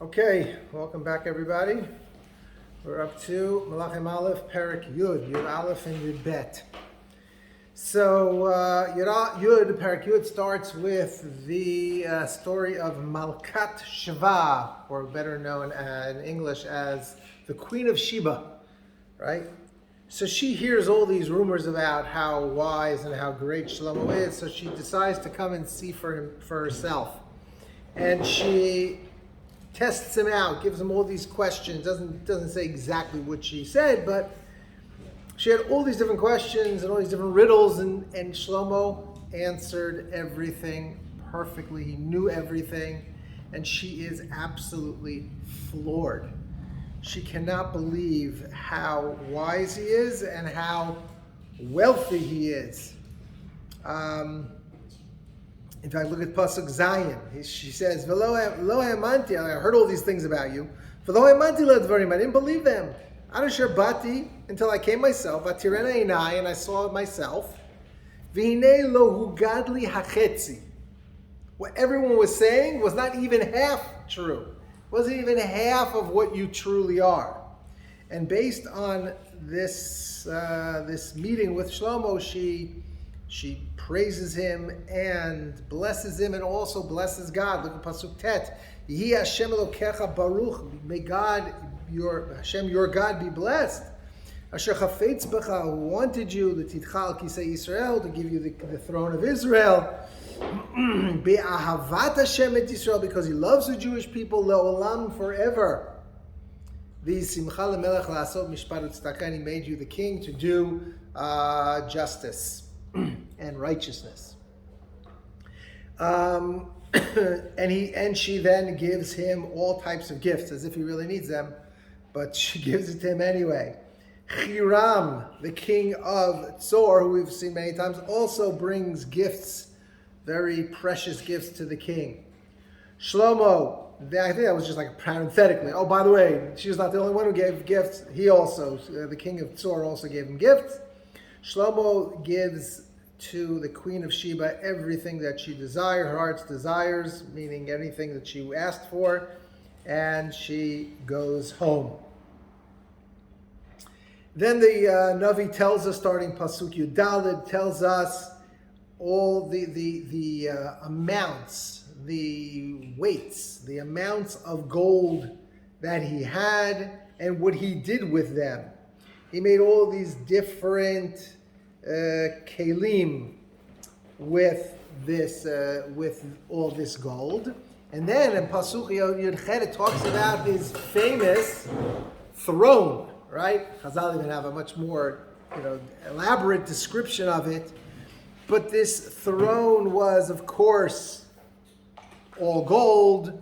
Okay, welcome back everybody. We're up to Melachim Aleph, Perek Yud, Yud Aleph and Yud Bet. So Yud, Perek Yud starts with the story of Malkat Sheva, or better known in English as the Queen of Sheba, right? So she hears all these rumors about how wise and how great Shlomo is, so she decides to come and see for herself. And she tests him out, gives him all these questions, doesn't say exactly what she said, but she had all these different questions and all these different riddles, and Shlomo answered everything perfectly. He knew everything, and she is absolutely floored. She cannot believe how wise he is and how wealthy he is. In fact, look at Pasuk Zayin. She says, "V'lo ha'amanti," I heard all these things about you. "V'lo ha'amanti le'dvarim," I didn't believe them. Ad asher bati, until I came myself. V'tirena einai, and I saw it myself. V'hinei lo hugadli hachetzi. What everyone was saying was not even half true. It wasn't even half of what you truly are. And based on this meeting with Shlomo, she praises him and blesses him and also blesses God. Look at Pasuk Tet. Yehi Hashem Elokecha Baruch. May God, your God, be blessed. Asher chafetz b'cha, who wanted you, the Titchal Kisei Israel, to give you the throne of Israel. Be'ahavat Hashem et Israel, because he loves the Jewish people, le'olam, forever. The Simcha lemelech la'asot mishpat u'tzedakah, and he made you the king to do justice and righteousness. And she then gives him all types of gifts, as if he really needs them, but she gives it to him anyway. Hiram, the king of Tzor, who we've seen many times, also brings gifts, very precious gifts to the king. Shlomo, I think that was just like parenthetically. Oh, by the way, she was not the only one who gave gifts. He also, the king of Tzor, also gave him gifts. Shlomo gives to the Queen of Sheba everything that she desires, her heart's desires, meaning anything that she asked for, and she goes home. Then the Navi tells us, starting Pasuk Yudalid, tells us all the amounts, the weights, the amounts of gold that he had and what he did with them. He made all these different kelim with all this gold, and then in Pasuk Yud Chet it talks about his famous throne. Right? Chazal even have a much more elaborate description of it, but this throne was, of course, all gold.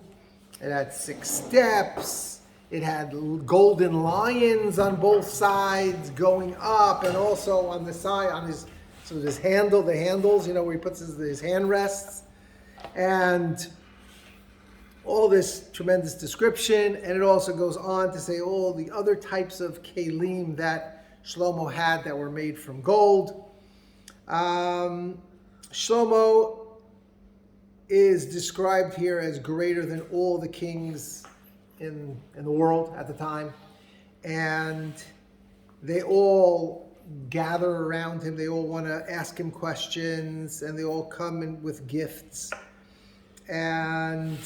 It had 6 steps. It had golden lions on both sides going up, and also on the side, on his handle, the handles, where he puts his hand rests, and all this tremendous description. And it also goes on to say all the other types of kelim that Shlomo had that were made from gold. Shlomo is described here as greater than all the kings in the world at the time, and they all gather around him. They all want to ask him questions, and they all come in with gifts. And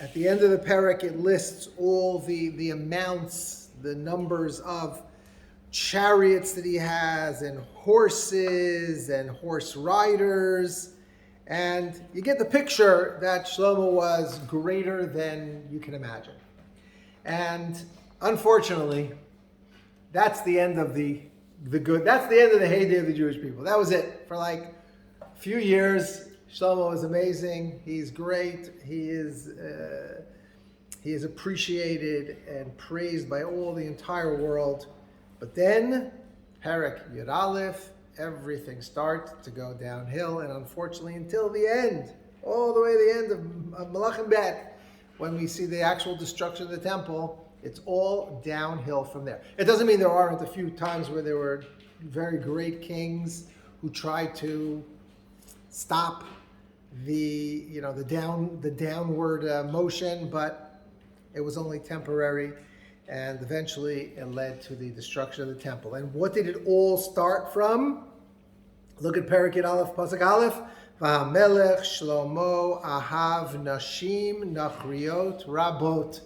at the end of the perek, it lists all the amounts, the numbers of chariots that he has, and horses and horse riders. And you get the picture that Shlomo was greater than you can imagine. And unfortunately, that's the end of the good. That's the end of the heyday of the Jewish people. That was it. For like a few years, Shlomo is amazing. He's great. He is appreciated and praised by all the entire world. But then, Perek Yud Aleph, everything starts to go downhill, and unfortunately until the end, all the way to the end of Melachim Bet, when we see the actual destruction of the temple, it's all downhill from there. It doesn't mean there aren't a few times where there were very great kings who tried to stop the downward motion, but it was only temporary, and eventually it led to the destruction of the temple. And what did it all start from? Look at Perek Aleph, Pasuk Aleph. V'hamelech Shlomo ahav nashim nachriot rabot.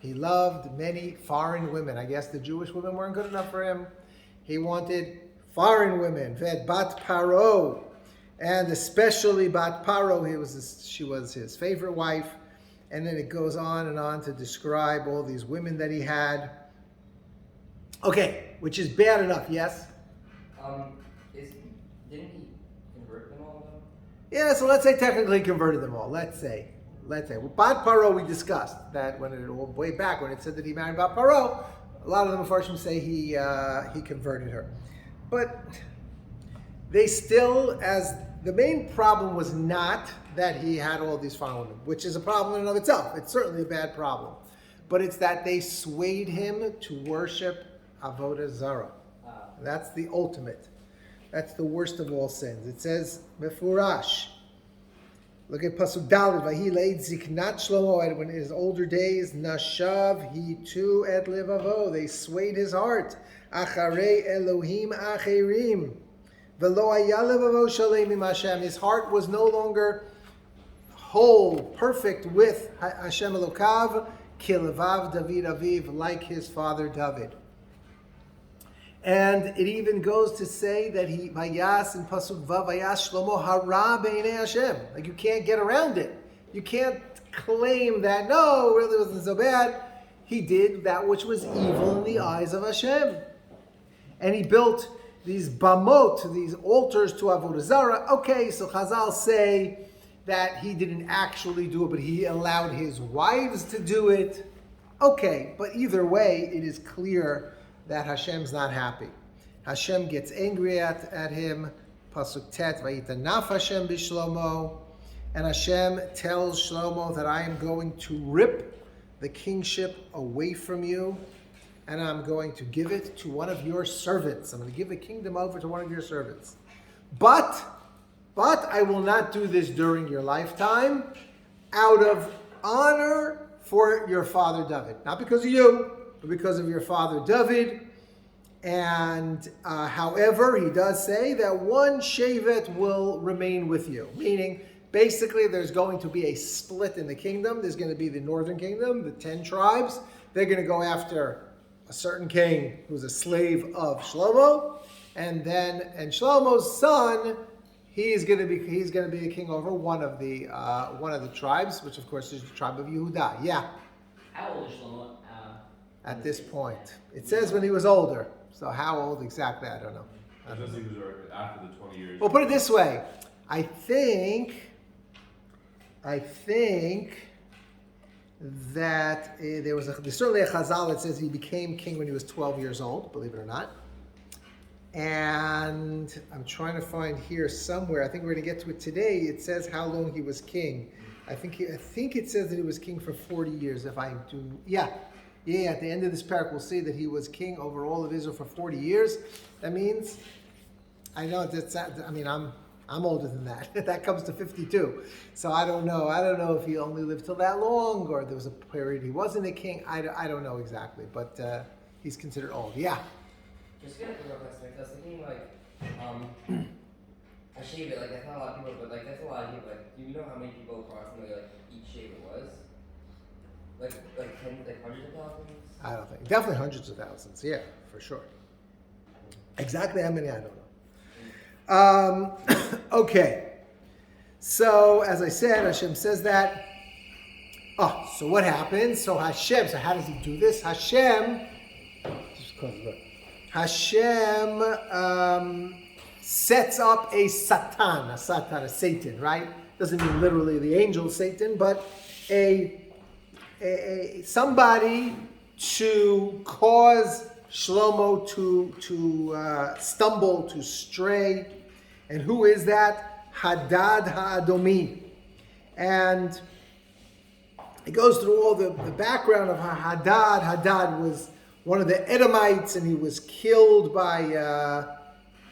He loved many foreign women. I guess the Jewish women weren't good enough for him. He wanted foreign women. Ved bat paro, and especially bat paro. She was his favorite wife. And then it goes on and on to describe all these women that he had. Okay, which is bad enough, yes? Didn't he convert them all, though? Yeah, so let's say technically he converted them all. Let's say. Well, Bat Paro, we discussed that way back when it said that he married Bat Paro, a lot of the Mefarshim say he converted her. But they still, as the main problem was not that he had all these foreign women, which is a problem in and of itself. It's certainly a bad problem. But it's that they swayed him to worship Avodah Zarah. That's the ultimate. That's the worst of all sins. It says, Mefurash. Look at Pasuk Dalet. Vahi leid ziknat Shlomo, when in his older days, Nashav he too et levavo. They swayed his heart. Acharei Elohim acherim. Velo haya levavo shalem im Hashem. His heart was no longer whole, perfect with Hashem Elokav, kilevav David Aviv, like his father David. And it even goes to say that he vayas in Pasuk Vav vayas Shlomo hara b'nei Hashem. Like you can't get around it. You can't claim that no, it really wasn't so bad. He did that which was evil in the eyes of Hashem, and he built these bamot, these altars to Avodah Zarah. Okay, so Chazal say that he didn't actually do it, but he allowed his wives to do it. Okay, but either way, it is clear that Hashem's not happy. Hashem gets angry at him. Pasuk Tet, Vayitanaf Hashem b'Shlomo. And Hashem tells Shlomo that I am going to rip the kingship away from you, and I'm going to give it to one of your servants. I'm going to give the kingdom over to one of your servants. But I will not do this during your lifetime, out of honor for your father David. Not because of you, but because of your father David. And however, he does say that one shevet will remain with you. Meaning, basically, there's going to be a split in the kingdom. There's going to be the northern kingdom, the 10 tribes. They're going to go after a certain king who's a slave of Shlomo. And Shlomo's son, he's going to be a king over one of the tribes, which of course is the tribe of Yehuda. Yeah. How old is Shlomo? At this point, it says when he was older. So how old exactly? I don't know. I just think it was after the 20 years. Well, put it this way. I think that there's certainly a Chazal that says he became king when he was 12 years old. Believe it or not. And I'm trying to find here somewhere. I think we're going to get to it today. It says how long he was king. I think it says that he was king for 40 years. If I do, yeah. At the end of this parak, we'll see that he was king over all of Israel for 40 years. That means, I know that's. I mean, I'm older than that. That comes to 52. So I don't know. I don't know if he only lived till that long, or there was a period he wasn't a king. I don't know exactly, but he's considered old. Yeah. Just get it real quick. I was thinking a shevet, like that's not a lot of people, but like that's a lot of people. Like, do you know how many people approximately each shevet was? Like hundreds of thousands? I don't think. Definitely hundreds of thousands. Yeah, for sure. Exactly how many, I don't know. Okay. So, as I said, Hashem says that. Oh, so what happens? So Hashem, so how does he do this? Hashem sets up a Satan, right? Doesn't mean literally the angel Satan, but somebody to cause Shlomo to stumble, to stray. And who is that? Hadad HaAdomi. And it goes through all the background of Hadad. Hadad was one of the Edomites, and he was killed by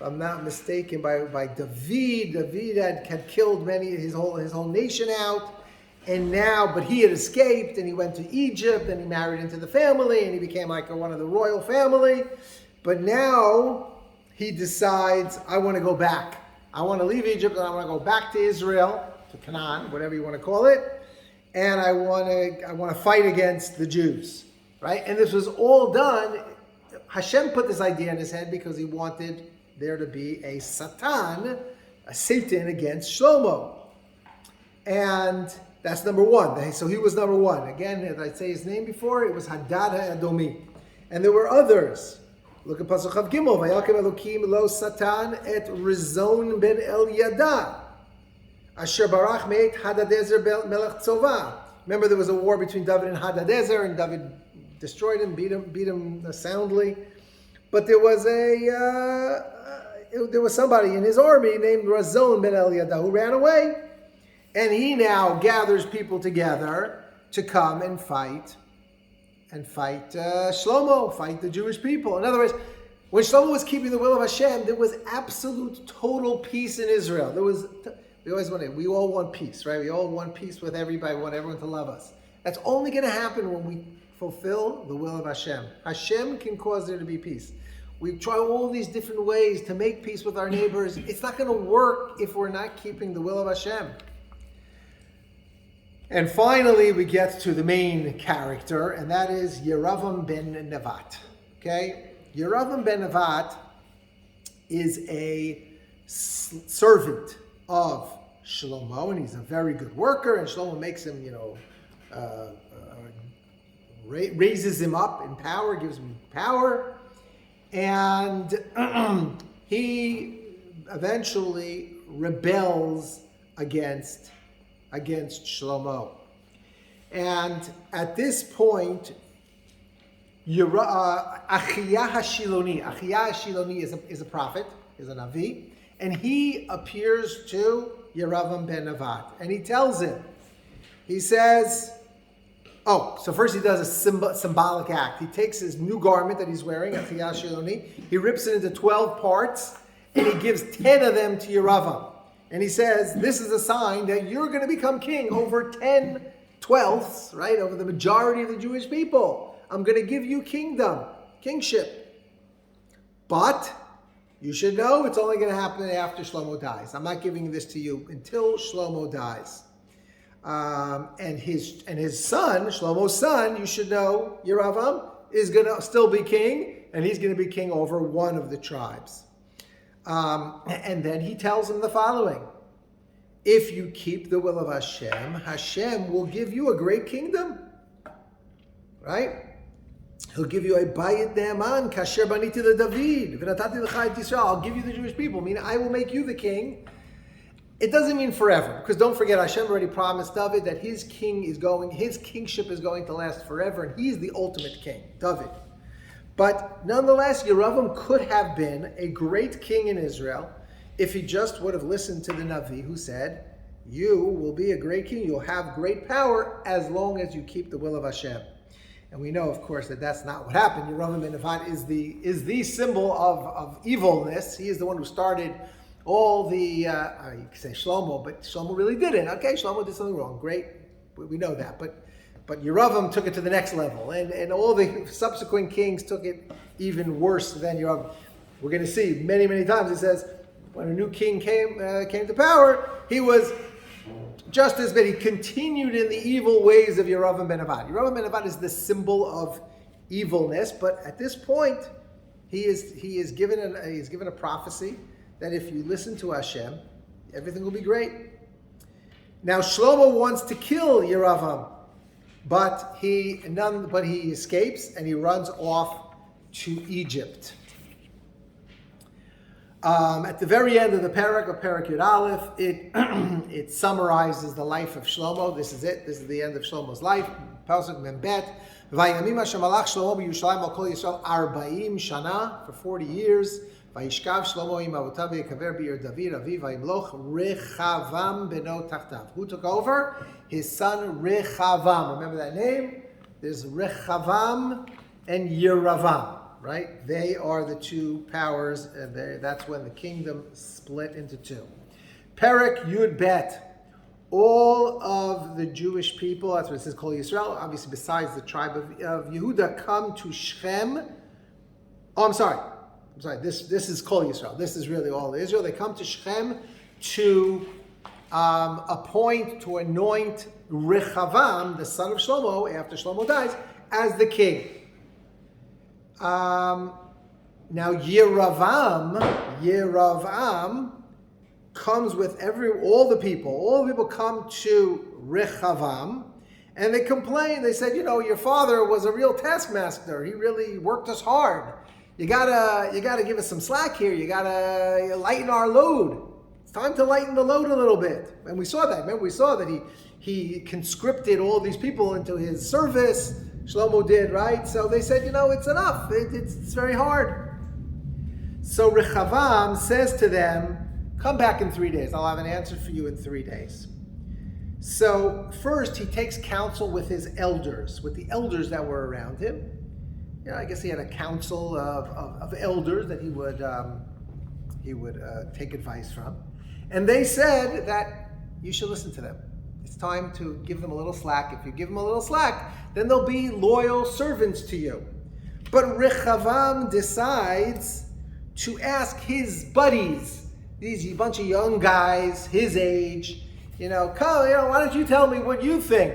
if I'm not mistaken, by David. David had killed his whole nation out. And now, but he had escaped and he went to Egypt and he married into the family and he became like one of the royal family. But now he decides, I want to go back. I want to leave Egypt and I want to go back to Israel, to Canaan, whatever you want to call it. And I want to fight against the Jews, right? And this was all done. Hashem put this idea in his head because he wanted there to be a Satan against Shlomo. And that's number one. So he was number one. Again, did I say his name before? It was Hadad HaEdomi. And there were others. Look at Pasuk Chav Gimel. Vayakim Elokim lo Satan et Rizon ben Eliada. Asher barach meit Hadadezer melech Tzova. Remember there was a war between David and Hadadezer, and David destroyed him, beat him soundly. But there was somebody in his army named Rizon ben Eliada who ran away. And he now gathers people together to come and fight Shlomo, fight the Jewish people. In other words, when Shlomo was keeping the will of Hashem, there was absolute, total peace in Israel. We all want peace, right? We all want peace with everybody. We want everyone to love us. That's only going to happen when we fulfill the will of Hashem. Hashem can cause there to be peace. We try all these different ways to make peace with our neighbors. It's not going to work if we're not keeping the will of Hashem. And finally, we get to the main character, and that is Yeravam ben Nevat. Okay? Yeravam ben Nevat is a servant of Shlomo, and he's a very good worker, and Shlomo makes him, raises him up in power, gives him power, and he eventually rebels against Shlomo. And at this point, Achiyah Hashiloni is a prophet, is a Navi, and he appears to Yeravam ben Nevat, and he tells him, he says, so first he does a symbolic act. He takes his new garment that he's wearing, Achiyah Hashiloni, he rips it into 12 parts, and he gives 10 of them to Yeravam. And he says, this is a sign that you're going to become king over 10/12, right? Over the majority of the Jewish people. I'm going to give you kingship. But you should know it's only going to happen after Shlomo dies. I'm not giving this to you until Shlomo dies. And his son, Shlomo's son, you should know, Yeravam, is going to still be king, and he's going to be king over one of the tribes. And then he tells him the following: if you keep the will of Hashem, Hashem will give you a great kingdom. Right? He'll give you a bayit ne'aman, kasher baniti leDavid, v'natati lecha et Yisrael. I'll give you the Jewish people, meaning I will make you the king. It doesn't mean forever, because don't forget, Hashem already promised David that his kingship is going to last forever, and he's the ultimate king, David. But nonetheless, Yeravam could have been a great king in Israel if he just would have listened to the Navi who said, you will be a great king, you'll have great power as long as you keep the will of Hashem. And we know, of course, that that's not what happened. Yeravam ben Nevat is the symbol of evilness. He is the one who started all the, you could say Shlomo, but Shlomo really didn't. Okay, Shlomo did something wrong. Great, we know that. But Yeravam took it to the next level, and all the subsequent kings took it even worse than Yeravam. We're going to see many, many times. It says when a new king came to power, he was just as bad. He continued in the evil ways of Yeravam ben Nevat. Yeravam ben Nevat is the symbol of evilness, but at this point, he is given a prophecy that if you listen to Hashem, everything will be great. Now Shlomo wants to kill Yeravam. But he escapes and he runs off to Egypt. At the very end of the parak of Parak Yud Aleph, it summarizes the life of Shlomo. This is it. This is the end of Shlomo's life. Pasuk Membet. Vayamim Hashem malach Shlomo b'Yerushalayim al kol Yisrael 40 shana, for 40 years. Vayishkav Shlomo im avotav v'yikaver b'ir David aviv vayimloch Rechavam beno tachtav. Who took over? His son Rechavam. Remember that name? There's Rechavam and Yeravam. right? They are the two powers, and that's when the kingdom split into two. Perek Yud Bet. All of the Jewish people, that's what it says, called Israel, obviously besides the tribe of Yehuda, come to Shechem. Oh, I'm sorry. This is called Israel. This is really all of Israel. They come to Shechem to to anoint Rechavam, the son of Shlomo, after Shlomo dies, as the king. Now Yeravam comes with all the people. All the people come to Rechavam, and they complain. They said, your father was a real taskmaster. He really worked us hard. You gotta give us some slack here. You gotta lighten our load. It's time to lighten the load a little bit. And we saw that. Remember, we saw that he conscripted all these people into his service. Shlomo did, right? So they said, it's enough. It's very hard. So Rechavam says to them, come back in 3 days. I'll have an answer for you in 3 days. So first he takes counsel with his elders, with the elders that were around him. I guess he had a council of elders that he would take advice from. And they said that you should listen to them. It's time to give them a little slack. If you give them a little slack, then they'll be loyal servants to you. But Rechavam decides to ask his buddies, these bunch of young guys, his age, come, why don't you tell me what you think?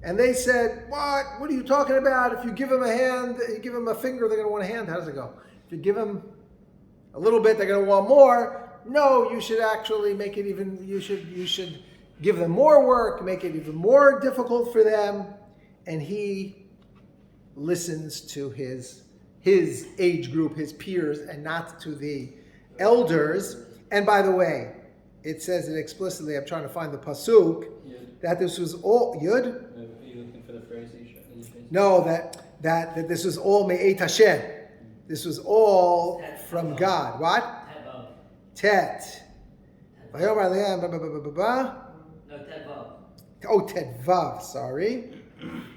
And they said, what are you talking about? If you give them a hand, you give them a finger, they're going to want a hand. How does it go? If you give them a little bit, they're going to want more. No, you should actually make it even, you should give them more work, make it even more difficult for them. And he listens to his age group, his peers, and not to the elders. And by the way, it says it explicitly, I'm trying to find the pasuk, that this was all, Yud? Are you looking for the phrase? No, that this was all Me'et Hashem. This was all from God. What? Tet. No, Tet-Vav. Oh, Tet-Vav, sorry.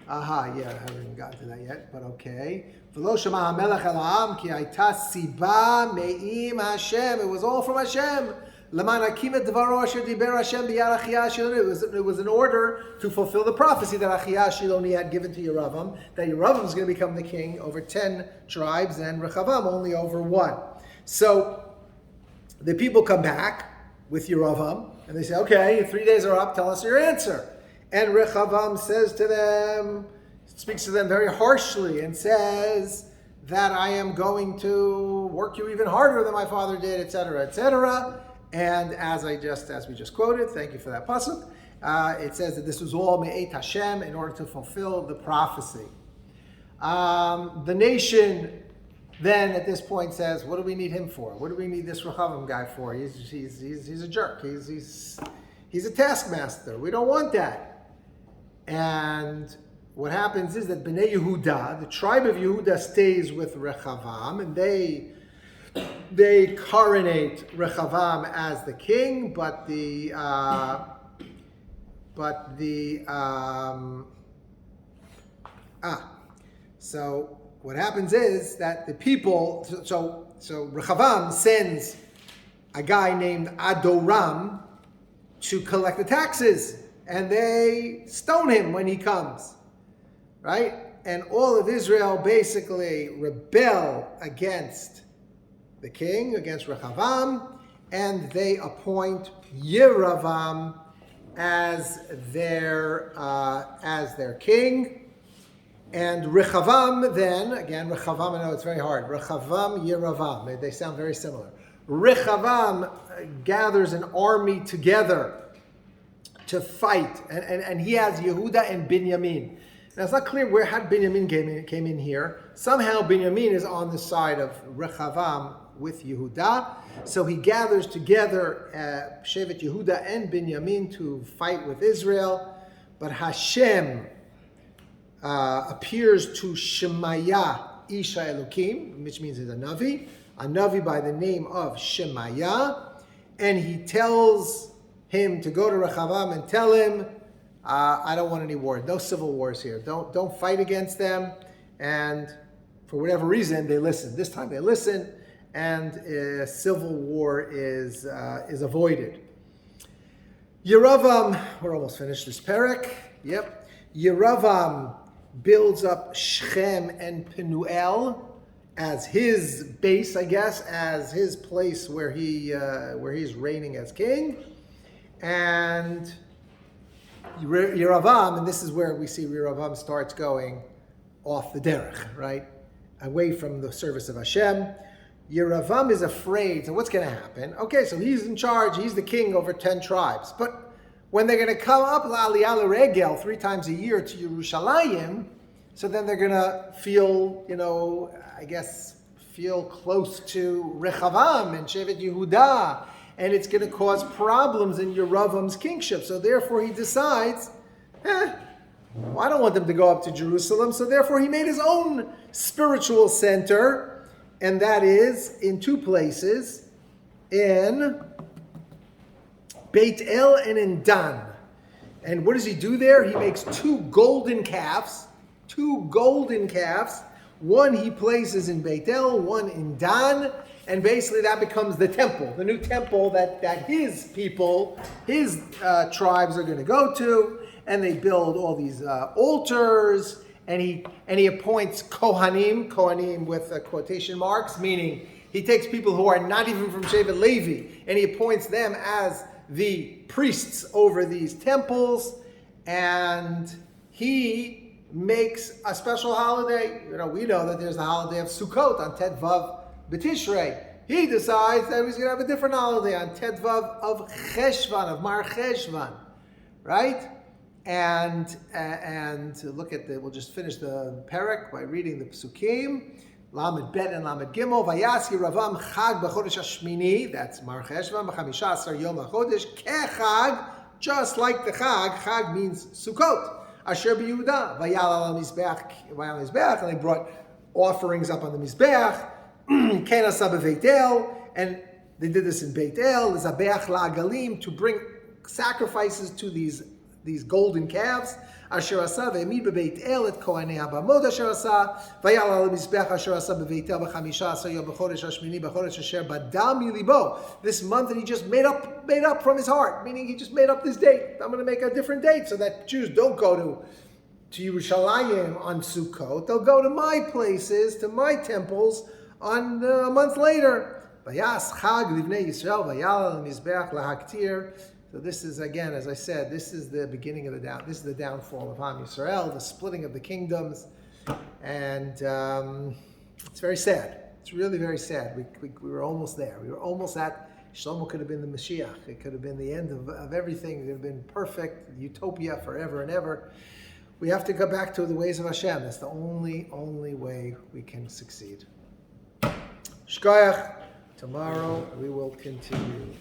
Aha, yeah, I haven't gotten to that yet, but okay. It was all from Hashem. It was in order to fulfill the prophecy that Achiyah Shiloni had given to Yeravam, that Yeravam is going to become the king over 10 tribes and Rechavam only over 1. So the people come back with Yeravam and they say, okay, 3 days are up, tell us your answer. And Rechavam says to them, speaks to them very harshly and says that I am going to work you even harder than my father did, etc., etc. And as we just quoted, thank you for that pasuk, it says that this was all Me'et Hashem in order to fulfill the prophecy. The nation then at this point says, what do we need him for? What do we need this Rechavam guy for? He's a jerk. He's a taskmaster. We don't want that. And what happens is that Bnei Yehuda, the tribe of Yehuda, stays with Rechavam, and they coronate Rechavam as the king, so what happens is that the people, so Rechavam sends a guy named Adoram to collect the taxes, and they stone him when he comes, right? And all of Israel basically rebel against the king, against Rechavam, and they appoint Yeravam as their king. And Rechavam then, again, Rechavam, I know it's very hard, Rechavam, Yeravam, they sound very similar. Rechavam gathers an army together to fight, and he has Yehuda and Binyamin. Now it's not clear how Binyamin came in here. Somehow Binyamin is on the side of Rechavam with Yehuda, so he gathers together Shevet Yehuda and Binyamin to fight with Israel. But Hashem appears to Shemaiah Isha Elokim, which means he's a Navi by the name of Shemaiah, and he tells him to go to Rechavam and tell him, I don't want any war, no civil wars here. Don't fight against them, and for whatever reason, they listen. This time they listen, and civil war is avoided. Yeravam, we're almost finished this parak. Yep. Yeravam builds up Shechem and Penuel as his base, I guess, as his place where he's reigning as king. And Yeravam, and this is where we see Yeravam starts going off the derech, right? Away from the service of Hashem. Yeravam is afraid. So what's going to happen? Okay, so he's in charge. He's the king over 10 tribes. But when they're going to come up L'Aliyah L'Regel 3 times a year to Yerushalayim, so then they're going to feel, feel close to Rechavam and Shevet Yehuda, and it's going to cause problems in Yeravam's kingship. So therefore he decides, I don't want them to go up to Jerusalem. So therefore he made his own spiritual center, and that is in 2 places, in Beit El and in Dan. And what does he do there? He makes 2 golden calves. 2 golden calves. One he places in Beit El, one in Dan, and basically that becomes the temple, the new temple that his people, his tribes are going to go to, and they build all these altars, and he appoints Kohanim with quotation marks, meaning he takes people who are not even from Shevet Levi, and he appoints them as the priests over these temples, and he makes a special holiday. We know that there's the holiday of Sukkot on Tet Vav B'Tishrei. He decides that he's going to have a different holiday on Tet Vav of Cheshvan, of Mar Cheshvan, right? And look at we'll just finish the parak by reading the Psukim. Lamed Bet and Lamed Gimel. Vayas Yeravam Chag b'Chodesh Hashmini. That's Mar Cheshvan. B'Chamisha Asar Yom HaChodesh. Kechag, just like the Chag. Chag means Sukkot. Asher b'Yehuda. Vayal al Mizbeach. And they brought offerings up on the Mizbeach. Ken asa b'Beit El. And they did this in Beit El. Zabeach la'agalim, to bring sacrifices to these golden calves. Asher asa ve'emid b'Beit El et kohanei habamot asher asa vayal al mizbeach asher asa b'Beit El b'chamisha asar yom b'chodesh hashmini b'chodesh asher badam yilibo. This month that he just made up from his heart, meaning he just made up this date. I'm going to make a different date so that Jews don't go to Yerushalayim on Sukkot. They'll go to my places, to my temples on a month later. Vayas chag livnei Yisrael vayal al mizbeach lahaktir. So this is, again, as I said, this is the beginning of this is the downfall of Am Yisrael, the splitting of the kingdoms, and it's very sad. It's really very sad. We were almost there. We were almost at, Shlomo could have been the Mashiach. It could have been the end of everything. It could have been perfect, utopia forever and ever. We have to go back to the ways of Hashem. That's the only way we can succeed. Shkoyach. Tomorrow we will continue.